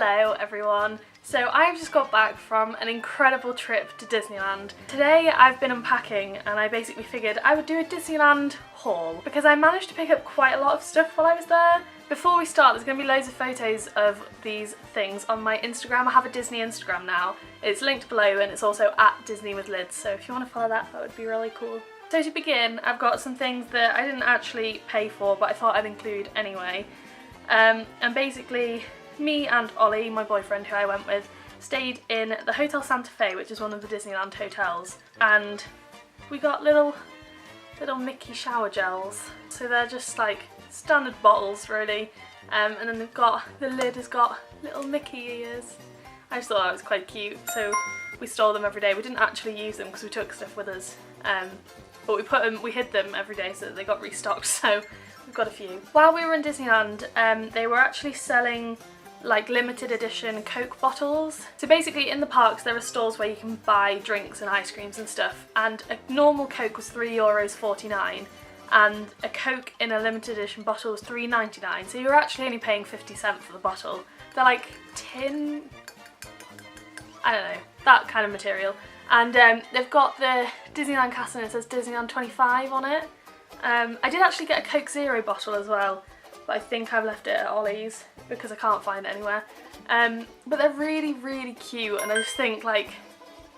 Hello everyone! So I've just got back from an incredible trip to Disneyland. Today I've been unpacking and I basically figured I would do a Disneyland haul because I managed to pick up quite a lot of stuff while I was there. Before we start, there's going to be loads of photos of these things on my Instagram. I have a Disney Instagram now. It's linked below and it's also at Disney with Lids, so if you want to follow that, that would be really cool. So to begin, I've got some things that I didn't actually pay for but I thought I'd include anyway. And basically, me and Ollie, my boyfriend who I went with, stayed in the Hotel Santa Fe, which is one of the Disneyland hotels, and we got little Mickey shower gels. So they're just like standard bottles really, and then they've got, the lid has got little Mickey ears. I just thought that was quite cute, so we store them every day. We didn't actually use them because we took stuff with us, but we hid them every day so that they got restocked, so we've got a few. While we were in Disneyland, they were actually selling like limited edition Coke bottles. So basically in the parks there are stores where you can buy drinks and ice creams and stuff, and a normal Coke was €3.49 and a Coke in a limited edition bottle was $3.99, so you're actually only paying 50 cents for the bottle. They're like tin, I don't know, that kind of material. And they've got the Disneyland castle and it says Disneyland 25 on it. I did actually get a Coke Zero bottle as well, but I think I've left it at Ollie's because I can't find it anywhere. But they're really, really cute, and I just think like,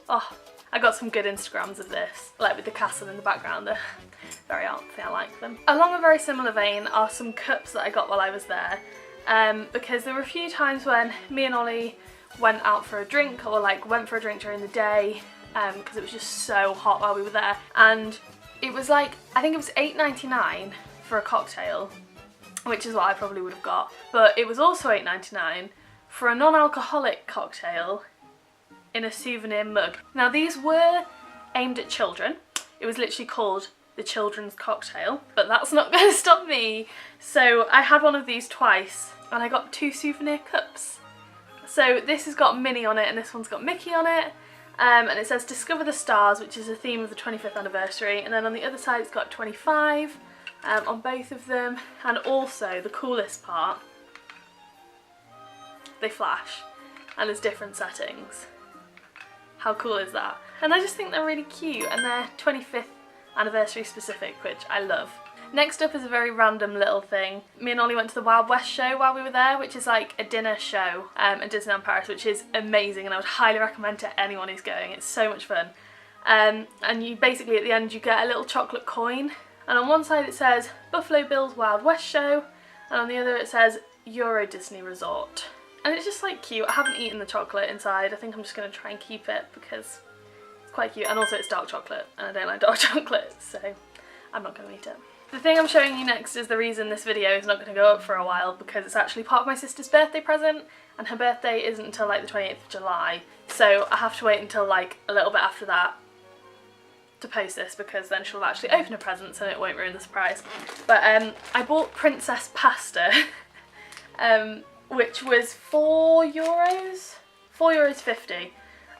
oh, I got some good Instagrams of this, like with the castle in the background. They're very artsy, I like them. Along a very similar vein are some cups that I got while I was there, because there were a few times when me and Ollie went out for a drink, or like went for a drink during the day, because it was just so hot while we were there, and it was like, I think it was $8.99 for a cocktail, which is what I probably would have got, but it was also $8.99 for a non-alcoholic cocktail in a souvenir mug. Now these were aimed at children. It was literally called the children's cocktail, but that's not going to stop me. So I had one of these twice and I got 2 souvenir cups. So this has got Minnie on it and this one's got Mickey on it. And it says Discover the Stars, which is a theme of the 25th anniversary, and then on the other side it's got 25 on both of them, and also the coolest part, they flash and there's different settings. How cool is that? And I just think they're really cute, and they're 25th anniversary specific, which I love. Next up is a very random little thing. Me and Ollie went to the Wild West show while we were there, which is like a dinner show at Disneyland Paris, which is amazing and I would highly recommend to anyone who's going. It's so much fun. And you basically at the end you get a little chocolate coin, and on one side it says Buffalo Bill's Wild West Show and on the other it says Euro Disney Resort. And it's just like cute. I haven't eaten the chocolate inside. I think I'm just going to try and keep it because it's quite cute, and also it's dark chocolate and I don't like dark chocolate, so I'm not going to eat it. The thing I'm showing you next is the reason this video is not going to go up for a while, because it's actually part of my sister's birthday present, and her birthday isn't until like the 28th of July, so I have to wait until like a little bit after that to post this, because then she'll actually open her presents and it won't ruin the surprise. But I bought princess pasta, which was €4, €4.50.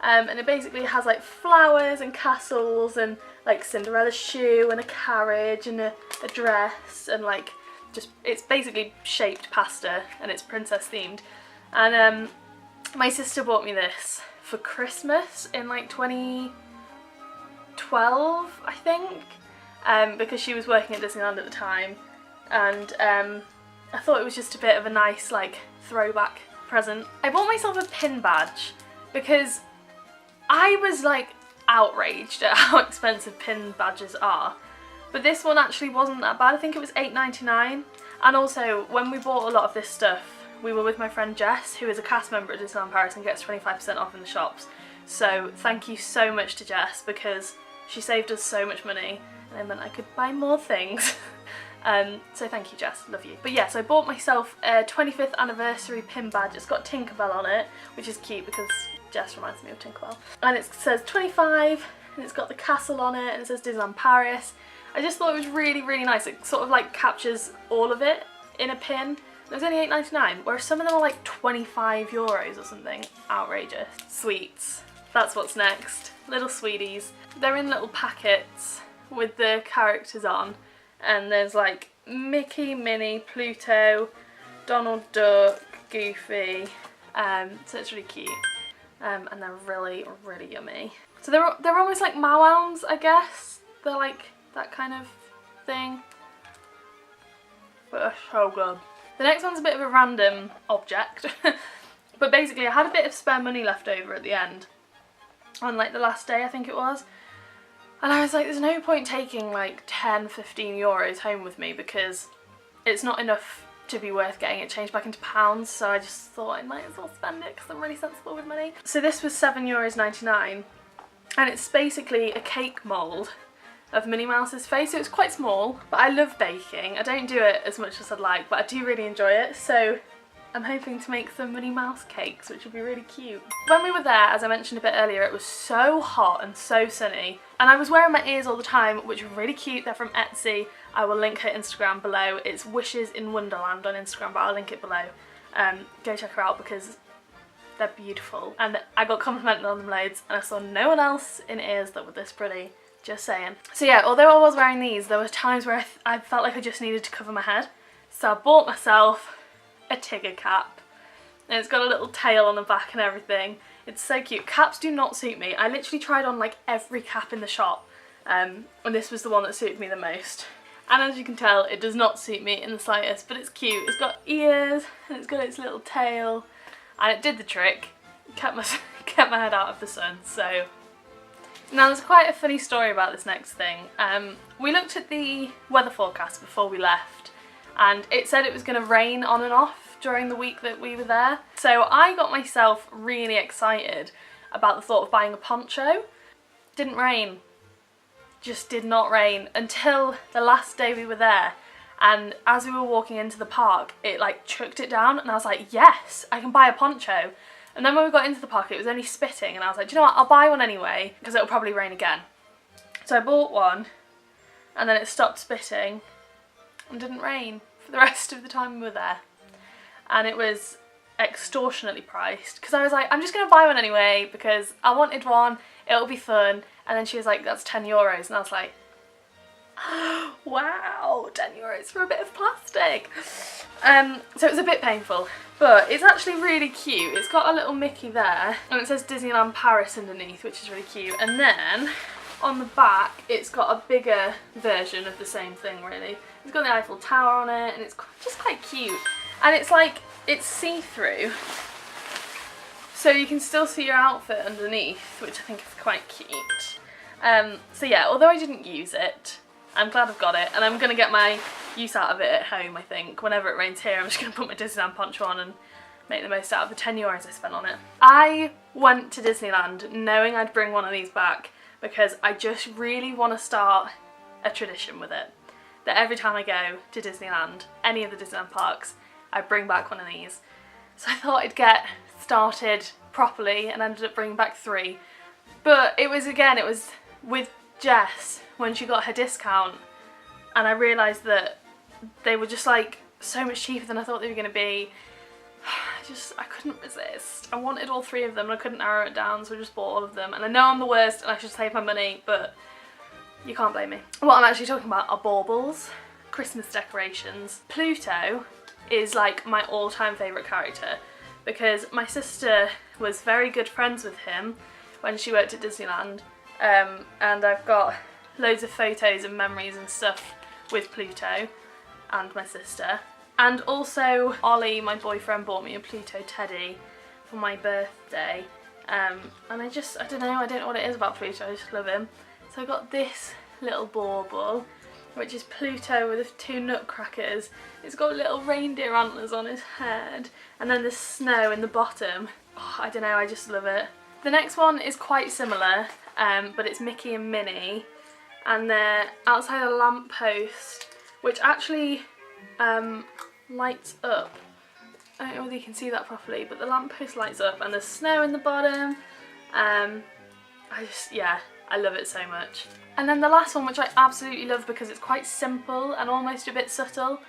And it basically has like flowers and castles and like Cinderella's shoe and a carriage and a dress, and like just, it's basically shaped pasta and it's princess themed. And my sister bought me this for Christmas in like 2012 I think, because she was working at Disneyland at the time, and I thought it was just a bit of a nice like throwback present. I bought myself a pin badge because I was like outraged at how expensive pin badges are, but this one actually wasn't that bad. I think it was $8.99, and also when we bought a lot of this stuff we were with my friend Jess, who is a cast member at Disneyland Paris and gets 25% off in the shops, so thank you so much to Jess because she saved us so much money and it meant I could buy more things. So thank you Jess, love you. But yeah, so I bought myself a 25th anniversary pin badge. It's got Tinkerbell on it, which is cute because Jess reminds me of Tinkerbell. And it says 25 and it's got the castle on it and it says Disneyland Paris. I just thought it was really, really nice. It sort of like captures all of it in a pin. It was only $8.99, whereas some of them are like €25 or something. Outrageous. Sweets. That's what's next. Little sweeties. They're in little packets with the characters on, and there's like Mickey, Minnie, Pluto, Donald Duck, Goofy, So it's really cute. And they're really, really yummy. So they're almost like Mawams, I guess. They're like that kind of thing. But they're so good. The next one's a bit of a random object. But basically I had a bit of spare money left over at the end. On like the last day I think it was. And I was like, there's no point taking like 10, 15 euros home with me because it's not enough to be worth getting it changed back into pounds. So I just thought I might as well spend it because I'm really sensible with money. So this was €7.99 and it's basically a cake mould of Minnie Mouse's face. So it's quite small, but I love baking. I don't do it as much as I'd like, but I do really enjoy it. So I'm hoping to make some Minnie Mouse cakes, which will be really cute. When we were there, as I mentioned a bit earlier, it was so hot and so sunny. And I was wearing my ears all the time, which were really cute. They're from Etsy. I will link her Instagram below. It's Wishes in Wonderland on Instagram, but I'll link it below. Go check her out because they're beautiful. And I got complimented on them loads, and I saw no one else in ears that were this pretty. Just saying. So yeah, although I was wearing these, there were times where I felt like I just needed to cover my head. So I bought myself a Tigger cap. And it's got a little tail on the back and everything. It's so cute. Caps do not suit me. I literally tried on like every cap in the shop. And this was the one that suited me the most. And as you can tell, it does not suit me in the slightest, but it's cute. It's got ears and it's got its little tail. And it did the trick. Kept my head out of the sun, so. Now there's quite a funny story about this next thing. We looked at the weather forecast before we left and it said it was going to rain on and off during the week that we were there. So I got myself really excited about the thought of buying a poncho. Didn't rain. Just did not rain until the last day we were there. And as we were walking into the park, it like chucked it down and I was like, yes, I can buy a poncho. And then when we got into the park, it was only spitting and I was like, do you know what, I'll buy one anyway because it'll probably rain again. So I bought one and then it stopped spitting and didn't rain for the rest of the time we were there. And it was extortionately priced because I was like, I'm just going to buy one anyway because I wanted one, it'll be fun. And then she was like, that's €10 and I was like, wow, €10 for a bit of plastic. So it was a bit painful, but it's actually really cute. It's got a little Mickey there and it says Disneyland Paris underneath, which is really cute. And then on the back it's got a bigger version of the same thing really. It's got the Eiffel Tower on it and it's just quite cute. And it's like, it's see-through, so you can still see your outfit underneath, which I think is quite cute. So yeah, although I didn't use it, I'm glad I've got it, and I'm going to get my use out of it at home, I think. Whenever it rains here, I'm just going to put my Disneyland poncho on and make the most out of the €10 I spent on it. I went to Disneyland knowing I'd bring one of these back because I just really want to start a tradition with it. That every time I go to Disneyland, any of the Disneyland parks, I bring back one of these. So I thought I'd get started properly and ended up bringing back 3. But it was with Jess when she got her discount and I realised that they were just like so much cheaper than I thought they were going to be. I couldn't resist. I wanted all 3 of them and I couldn't narrow it down, so I just bought all of them. And I know I'm the worst and I should save my money, but you can't blame me. What I'm actually talking about are baubles, Christmas decorations. Pluto is like my all-time favourite character because my sister was very good friends with him when she worked at Disneyland. And I've got loads of photos and memories and stuff with Pluto and my sister. And also Ollie, my boyfriend, bought me a Pluto teddy for my birthday. And I don't know what it is about Pluto, I just love him. So I got this little bauble, which is Pluto with 2 nutcrackers. It's got little reindeer antlers on his head and then the snow in the bottom. Oh, I don't know, I just love it. The next one is quite similar, but it's Mickey and Minnie and they're outside a lamppost which actually lights up. I don't know whether you can see that properly, but the lamppost lights up and there's snow in the bottom. I love it so much. And then the last one, which I absolutely love because it's quite simple and almost a bit subtle,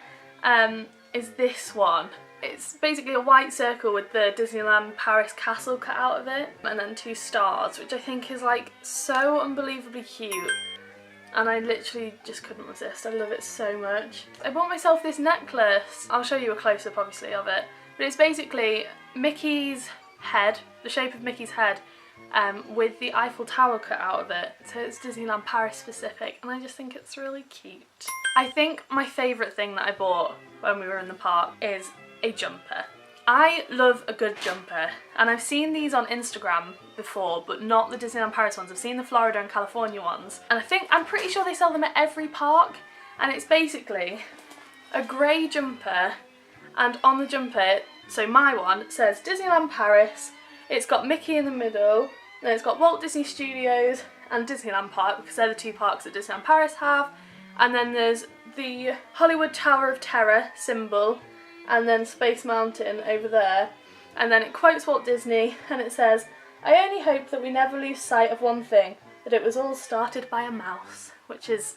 is this one. It's basically a white circle with the Disneyland Paris castle cut out of it and then 2 stars, which I think is like so unbelievably cute. And I literally just couldn't resist. I love it so much. I bought myself this necklace. I'll show you a close-up obviously of it. But it's basically Mickey's head, the shape of Mickey's head, with the Eiffel Tower cut out of it. So it's Disneyland Paris specific, and I just think it's really cute. I think my favourite thing that I bought when we were in the park is a jumper. I love a good jumper, and I've seen these on Instagram before, but not the Disneyland Paris ones. I've seen the Florida and California ones, and I'm pretty sure they sell them at every park, and it's basically a grey jumper, and on the jumper, so my one says Disneyland Paris, it's got Mickey in the middle, then it's got Walt Disney Studios and Disneyland Park, because they're the two parks that Disneyland Paris have, and then there's the Hollywood Tower of Terror symbol, and then Space Mountain over there, and then it quotes Walt Disney, and it says, "I only hope that we never lose sight of one thing, that it was all started by a mouse," which is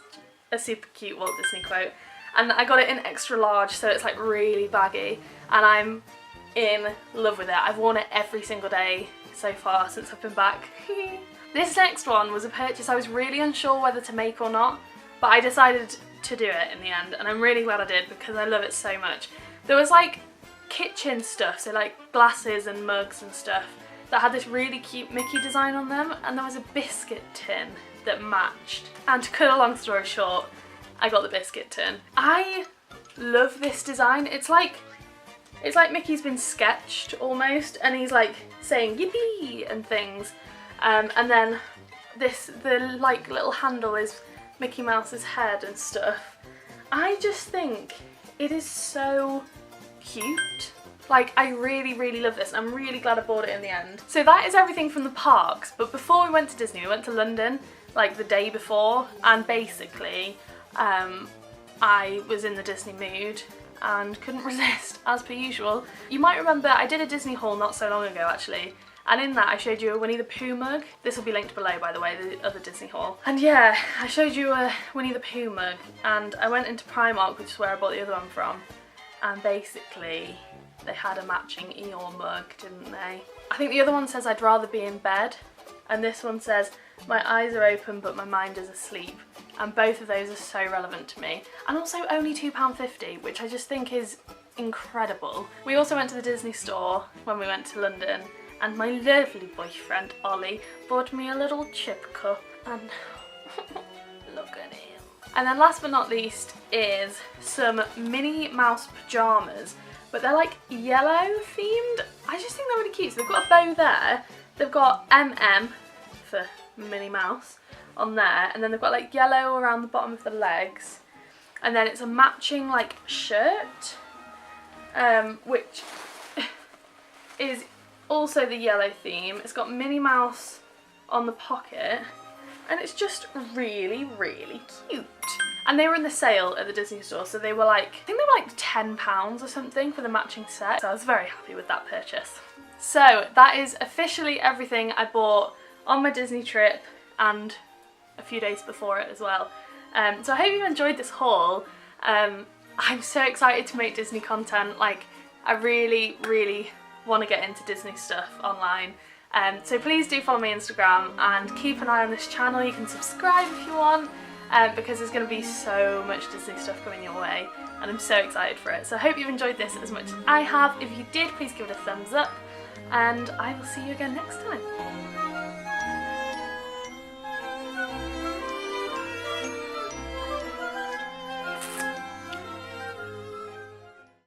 a super cute Walt Disney quote. And I got it in extra large, so it's like really baggy, and I'm in love with it. I've worn it every single day so far since I've been back. This next one was a purchase I was really unsure whether to make or not, but I decided to do it in the end, and I'm really glad I did because I love it so much. There was like kitchen stuff, so like glasses and mugs and stuff, that had this really cute Mickey design on them, and there was a biscuit tin that matched. And to cut a long story short, I got the biscuit tin. I love this design. It's like Mickey's been sketched almost, and he's like saying yippee and things, and then the like little handle is Mickey Mouse's head and stuff. I just think it is so cute. Like, I really, really love this. I'm really glad I bought it in the end. So that is everything from the parks, but before we went to Disney, we went to London like the day before, and basically I was in the Disney mood and couldn't resist, as per usual. You might remember I did a Disney haul not so long ago actually, and in that I showed you a Winnie the Pooh mug. This will be linked below, by the way, the other Disney haul. And yeah, I showed you a Winnie the Pooh mug, and I went into Primark, which is where I bought the other one from, and basically they had a matching Eeyore mug, didn't they? I think the other one says I'd rather be in bed, and this one says my eyes are open but my mind is asleep, and both of those are so relevant to me. And also only £2.50, which I just think is incredible. We also went to the Disney store when we went to London, and my lovely boyfriend Ollie bought me a little chip cup, and look at him. And then last but not least is some Minnie Mouse pyjamas, but they're like yellow themed. I just think they're really cute. So they've got a bow there, they've got MM for Minnie Mouse on there, and then they've got like yellow around the bottom of the legs, and then it's a matching like shirt, which is also the yellow theme. It's got Minnie Mouse on the pocket, and it's just really, really cute. And they were in the sale at the Disney store, so they were like, I think they were like £10 or something for the matching set. So I was very happy with that purchase. So that is officially everything I bought on my Disney trip and a few days before it as well. So I hope you enjoyed this haul. I'm so excited to make Disney content. Like, I really, really want to get into Disney stuff online. So please do follow my Instagram and keep an eye on this channel. You can subscribe if you want, because there's going to be so much Disney stuff coming your way, and I'm so excited for it. So I hope you've enjoyed this as much as I have. If you did, please give it a thumbs up, and I will see you again next time.